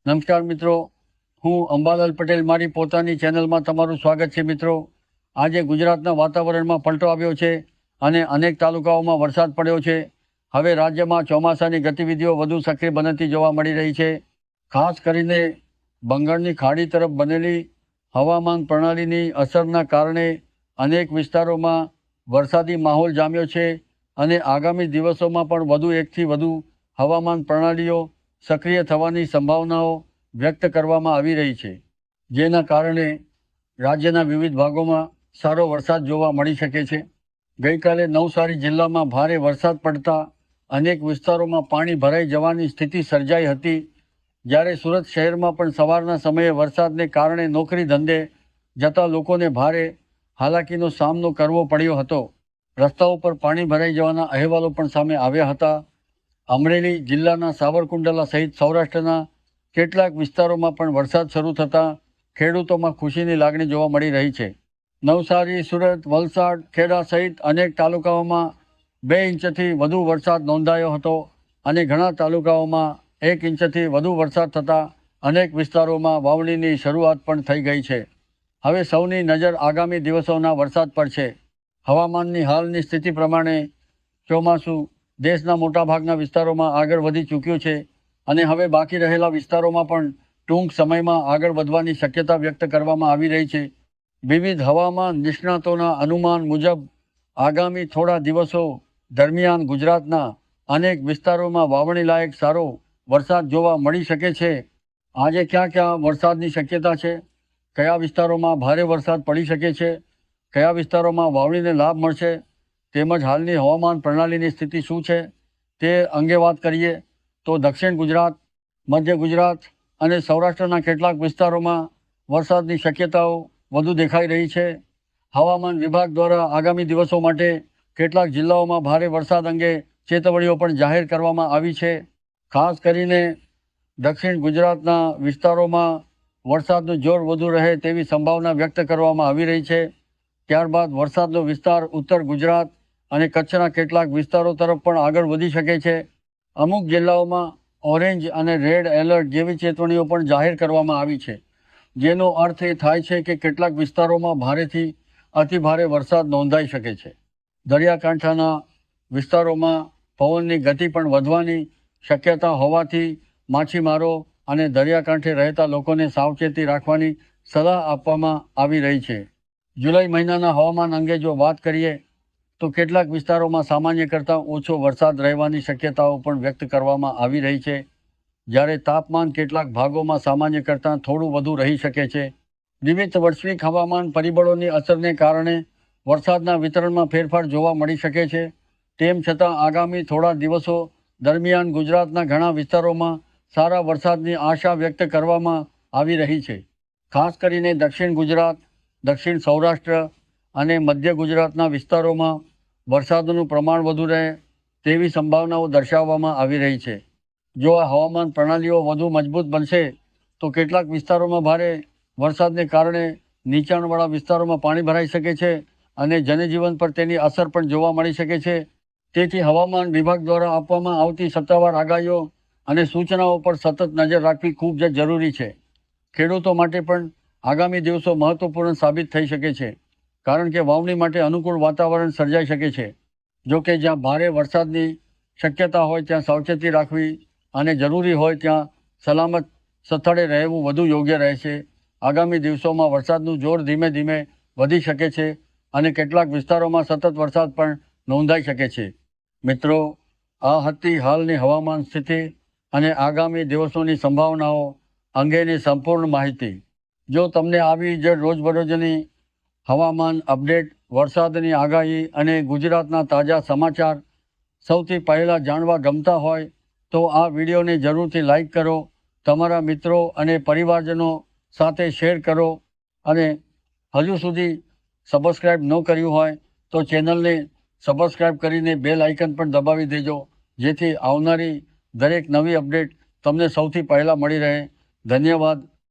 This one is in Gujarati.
નમસ્કાર મિત્રો, હું અંબાલાલ પટેલ મારી પોતાની ચેનલમાં તમારું સ્વાગત છે. મિત્રો, આજે ગુજરાતના વાતાવરણમાં પલટો આવ્યો છે અને અનેક તાલુકાઓમાં વરસાદ પડ્યો છે. હવે રાજ્યમાં ચોમાસાની ગતિવિધિઓ વધુ સક્રિય બનતી જોવા મળી રહી છે. ખાસ કરીને બંગાળની ખાડી તરફ બનેલી હવામાન પ્રણાલીની અસરના કારણે અનેક વિસ્તારોમાં વરસાદી માહોલ જામ્યો છે અને આગામી દિવસોમાં પણ વધુ એકથી વધુ હવામાન પ્રણાલીઓ સક્રિય થવાની સંભાવનાઓ વ્યક્ત કરવામાં આવી રહી છે, જેના કારણે રાજ્યના વિવિધ ભાગોમાં સારો વરસાદ જોવા મળી શકે છે. ગઈકાલે નવસારી જિલ્લામાં ભારે વરસાદ પડતા અનેક વિસ્તારોમાં પાણી ભરાઈ જવાની સ્થિતિ સર્જાઈ હતી. જ્યારે સુરત શહેરમાં પણ સવારના સમયે વરસાદને કારણે નોકરી ધંધે જતા લોકોને ભારે હાલાકીનો સામનો કરવો પડ્યો હતો. રસ્તાઓ પર પાણી ભરાઈ જવાના અહેવાલો પણ સામે આવ્યા હતા. અમરેલી જિલ્લાના સાવરકુંડલા સહિત સૌરાષ્ટ્રના કેટલાક વિસ્તારોમાં પણ વરસાદ શરૂ થતાં ખેડૂતોમાં ખુશીની લાગણી જોવા મળી રહી છે. નવસારી, સુરત, વલસાડ, ખેડા સહિત અનેક તાલુકાઓમાં 2 ઇંચથી વધુ વરસાદ નોંધાયો હતો અને ઘણા તાલુકાઓમાં 1 ઇંચથી વધુ વરસાદ થતાં અનેક વિસ્તારોમાં વાવણીની શરૂઆત પણ થઈ ગઈ છે. હવે સૌની નજર આગામી દિવસોના વરસાદ પર છે. હવામાનની હાલની સ્થિતિ પ્રમાણે ચોમાસું દેશના મોટાભાગના વિસ્તારોમાં આગળ વધી ચૂક્યું છે અને હવે બાકી રહેલા વિસ્તારોમાં પણ ટૂંક સમયમાં આગળ વધવાની શક્યતા વ્યક્ત કરવામાં આવી રહી છે. વિવિધ હવામાન નિષ્ણાતોના અનુમાન મુજબ આગામી થોડા દિવસો દરમિયાન ગુજરાતના અનેક વિસ્તારોમાં વાવણી લાયક સારો વરસાદ જોવા મળી શકે છે. આજે ક્યાં ક્યાં વરસાદની શક્યતા છે, કયા વિસ્તારોમાં ભારે વરસાદ પડી શકે છે, કયા વિસ્તારોમાં વાવણીને લાભ મળશે, તેમજ હાલની હવામાન પ્રણાલીની સ્થિતિ શું છે તે અંગે વાત કરીએ તો દક્ષિણ ગુજરાત, મધ્ય ગુજરાત અને સૌરાષ્ટ્રના કેટલાક વિસ્તારોમાં વરસાદની શક્યતાઓ વધુ દેખાઈ રહી છે. હવામાન વિભાગ દ્વારા આગામી દિવસો માટે કેટલાક જિલ્લાઓમાં ભારે વરસાદ અંગે ચેતવણીઓ પણ જાહેર કરવામાં આવી છે. ખાસ કરીને દક્ષિણ ગુજરાતના વિસ્તારોમાં વરસાદનું જોર વધુ રહે તેવી સંભાવના વ્યક્ત કરવામાં આવી રહી છે. ત્યારબાદ વરસાદનો વિસ્તાર ઉત્તર ગુજરાત અને કચ્છના કેટલાક વિસ્તારો તરફ પણ આગળ વધી શકે છે. અમુક જિલ્લાઓમાં ઓરેન્જ અને રેડ એલર્ટ જેવી ચેતવણીઓ પણ જાહેર કરવામાં આવી છે, જેનો અર્થ એ થાય છે કે કેટલાક વિસ્તારોમાં ભારેથી અતિભારે વરસાદ નોંધાઈ શકે છે. દરિયાકાંઠાના વિસ્તારોમાં પવનની ગતિ પણ વધવાની શક્યતા હોવાથી માછીમારો અને દરિયાકાંઠે રહેતા લોકોને સાવચેતી રાખવાની સલાહ આપવામાં આવી રહી છે. જુલાઈ મહિનાના હવામાન અંગે જો વાત કરીએ તો કેટલાક વિસ્તારોમાં સામાન્ય કરતાં ઓછો વરસાદ રહેવાની શક્યતાઓ પણ વ્યક્ત કરવામાં આવી રહી છે. જ્યારે તાપમાન કેટલાક ભાગોમાં સામાન્ય કરતાં થોડું વધુ રહી શકે છે. વિવિધ વૈશ્વિક હવામાન પરિબળોની અસરને કારણે વરસાદના વિતરણમાં ફેરફાર જોવા મળી શકે છે. તેમ છતાં આગામી થોડા દિવસો દરમિયાન ગુજરાતના ઘણા વિસ્તારોમાં સારા વરસાદની આશા વ્યક્ત કરવામાં આવી રહી છે. ખાસ કરીને દક્ષિણ ગુજરાત, દક્ષિણ સૌરાષ્ટ્ર અને મધ્ય ગુજરાતના વિસ્તારોમાં વરસાદનું પ્રમાણ વધુ રહે તેવી સંભાવનાઓ દર્શાવવામાં આવી રહી છે. જો આ હવામાન પ્રણાલીઓ વધુ મજબૂત બનશે તો કેટલાક વિસ્તારોમાં ભારે વરસાદને કારણે નીચાણવાળા વિસ્તારોમાં પાણી ભરાઈ શકે છે અને જનજીવન પર તેની અસર પણ જોવા મળી શકે છે. તેથી હવામાન વિભાગ દ્વારા આપવામાં આવતી સત્તાવાર આગાહીઓ અને સૂચનાઓ પર સતત નજર રાખવી ખૂબ જ જરૂરી છે. ખેડૂતો માટે પણ આગામી દિવસો મહત્વપૂર્ણ સાબિત થઈ શકે છે, કારણ કે વાવણી માટે અનુકૂળ વાતાવરણ સર્જાઈ શકે છે. જો કે જ્યાં ભારે વરસાદની શક્યતા હોય ત્યાં સાવચેતી રાખવી અને જરૂરી હોય ત્યાં સલામત સ્થળે રહેવું વધુ યોગ્ય રહેશે. આગામી દિવસોમાં વરસાદનું જોર ધીમે ધીમે વધી શકે છે અને કેટલાક વિસ્તારોમાં સતત વરસાદ પણ નોંધાઈ શકે છે. મિત્રો, આ હતી હાલની હવામાન સ્થિતિ અને આગામી દિવસોની સંભાવનાઓ અંગેની સંપૂર્ણ માહિતી. જો તમને આવી જ રોજબરોજની હવામાન અપડેટ, વરસાદની આગાહી અને ગુજરાતના તાજા સમાચાર સૌથી પહેલાં જાણવા ગમતા હોય તો આ વિડીયોને જરૂરથી લાઈક કરો, તમારા મિત્રો અને પરિવારજનો સાથે શેર કરો અને હજુ સુધી સબસ્ક્રાઈબ ન કર્યું હોય તો ચેનલને સબસ્ક્રાઈબ કરીને બેલ આઇકન પણ દબાવી દેજો, જેથી આવનારી દરેક નવી અપડેટ તમને સૌથી પહેલાં મળી રહે. ધન્યવાદ.